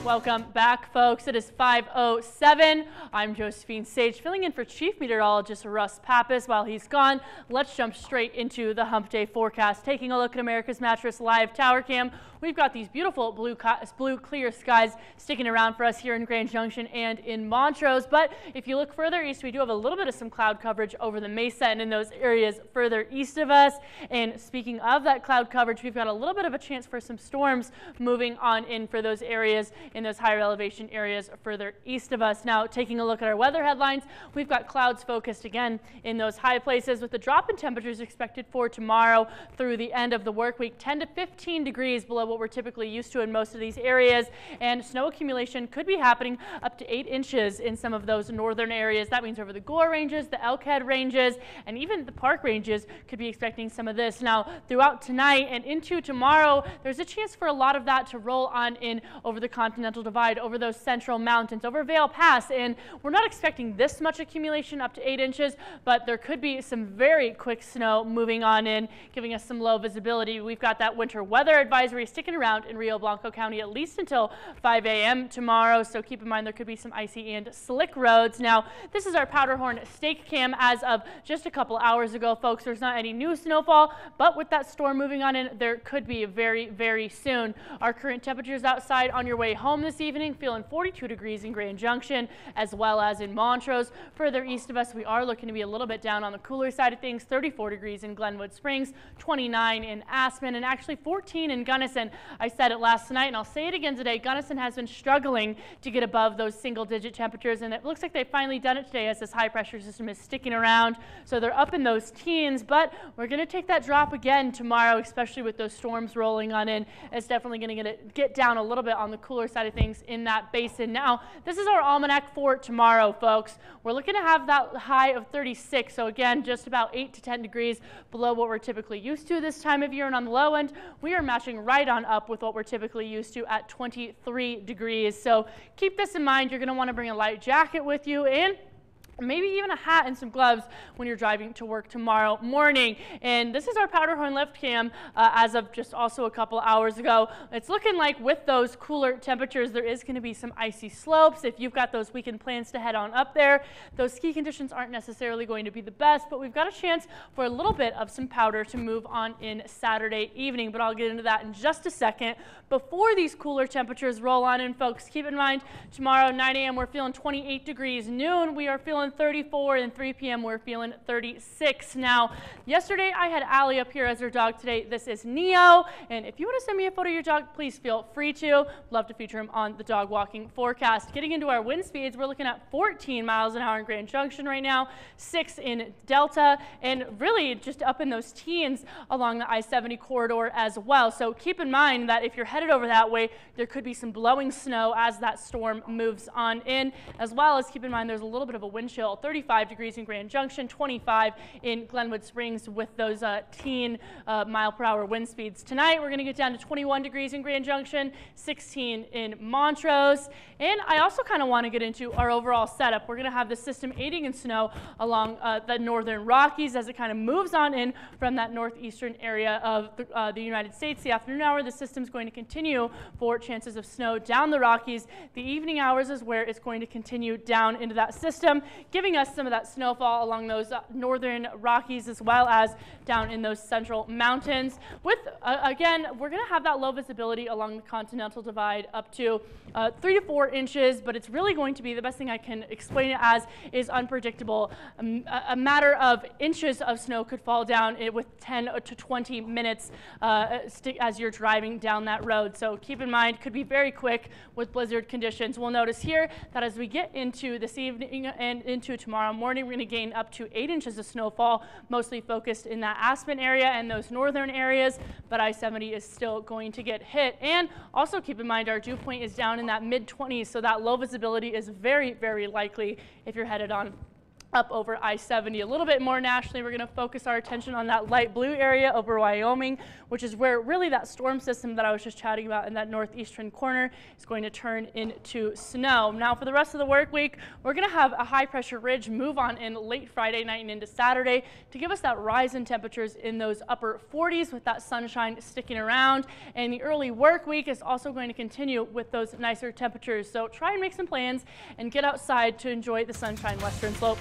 Welcome back, folks. It is 5:07. I'm Josephine Sage, filling in for Chief Meteorologist Russ Pappas while he's gone. Let's jump straight into the Hump Day forecast. Taking a look at America's Mattress Live Tower Cam, we've got these beautiful blue clear skies sticking around for us here in Grand Junction and in Montrose. But if you look further east, we do have a little bit of some cloud coverage over the Mesa and in those areas further east of us. And speaking of that cloud coverage, we've got a little bit of a chance for some storms moving on in for those areas in those higher elevation areas further east of us. Now, taking a look at our weather headlines, we've got clouds focused again in those high places with the drop in temperatures expected for tomorrow through the end of the work week, 10 to 15 degrees below what we're typically used to in most of these areas, and snow accumulation could be happening up to 8 inches in some of those northern areas. That means over the Gore ranges, the Elkhead ranges, and even the Park ranges could be expecting some of this. Now, throughout tonight and into tomorrow, there's a chance for a lot of that to roll on in over the Continental Divide, over those central mountains, over Vail Pass, and we're not expecting this much accumulation up to 8 inches, but there could be some very quick snow moving on in, giving us some low visibility. We've got that winter weather advisory sticking around in Rio Blanco County at least until 5 a.m. tomorrow, so keep in mind there could be some icy and slick roads. Now, this is our Powderhorn stake cam as of just a couple hours ago, folks. There's not any new snowfall, but with that storm moving on in, there could be very, very soon. Our current temperatures outside on your way home this evening, feeling 42 degrees in Grand Junction as well as in Montrose. Further east of us, we are looking to be a little bit down on the cooler side of things, 34 degrees in Glenwood Springs, 29 in Aspen, and actually 14 in Gunnison. I said it last night and I'll say it again today. Gunnison has been struggling to get above those single-digit temperatures, and it looks like they've finally done it today as this high-pressure system is sticking around. So they're up in those teens, but we're going to take that drop again tomorrow, especially with those storms rolling on in. It's definitely going to get down a little bit on the cooler side of things in that basin. Now, this is our almanac for tomorrow, folks. We're looking to have that high of 36, so again, just about 8 to 10 degrees below what we're typically used to this time of year, and on the low end, we are matching right on up with what we're typically used to at 23 degrees. So keep this in mind. You're going to want to bring a light jacket with you, and maybe even a hat and some gloves when you're driving to work tomorrow morning. And this is our Powderhorn lift cam as of just also a couple hours ago. It's looking like with those cooler temperatures, there is going to be some icy slopes. If you've got those weekend plans to head on up there, those ski conditions aren't necessarily going to be the best, but we've got a chance for a little bit of some powder to move on in Saturday evening, but I'll get into that in just a second. Before these cooler temperatures roll on in, folks, keep in mind tomorrow 9 a.m. we're feeling 28 degrees. Noon we are feeling 34, and 3 p.m. we're feeling 36. Now, yesterday I had Allie up here as her dog. Today this is Neo, and if you want to send me a photo of your dog, please feel free to. Love to feature him on the dog walking forecast. Getting into our wind speeds, we're looking at 14 miles an hour in Grand Junction right now, 6 in Delta, and really just up in those teens along the I-70 corridor as well. So keep in mind that if you're headed over that way, there could be some blowing snow as that storm moves on in, as well as keep in mind there's a little bit of a wind chill, 35 degrees in Grand Junction, 25 in Glenwood Springs with those teen mile per hour wind speeds. Tonight we're going to get down to 21 degrees in Grand Junction, 16 in Montrose, and I also kind of want to get into our overall setup. We're going to have the system aiding in snow along the northern Rockies as it kind of moves on in from that northeastern area of the United States. The afternoon hour, the system's going to continue for chances of snow down the Rockies. The evening hours is where it's going to continue down into that system, giving us some of that snowfall along those northern Rockies as well as down in those central mountains. With, again, we're going to have that low visibility along the Continental Divide up to 3 to 4 inches, but it's really going to be, the best thing I can explain it as, is unpredictable. A matter of inches of snow could fall down with 10 to 20 minutes as you're driving down that road. So keep in mind, could be very quick with blizzard conditions. We'll notice here that as we get into this evening and into tomorrow morning, we're going to gain up to 8 inches of snowfall, mostly focused in that Aspen area and those northern areas, but I-70 is still going to get hit. And also keep in mind our dew point is down in that mid-20s, so that low visibility is very, very likely if you're headed on up over I-70. A little bit more nationally, we're going to focus our attention on that light blue area over Wyoming, which is where really that storm system that I was just chatting about in that northeastern corner is going to turn into snow. Now for the rest of the work week, we're going to have a high pressure ridge move on in late Friday night and into Saturday to give us that rise in temperatures in those upper 40s with that sunshine sticking around. And the early work week is also going to continue with those nicer temperatures. So try and make some plans and get outside to enjoy the sunshine western slope.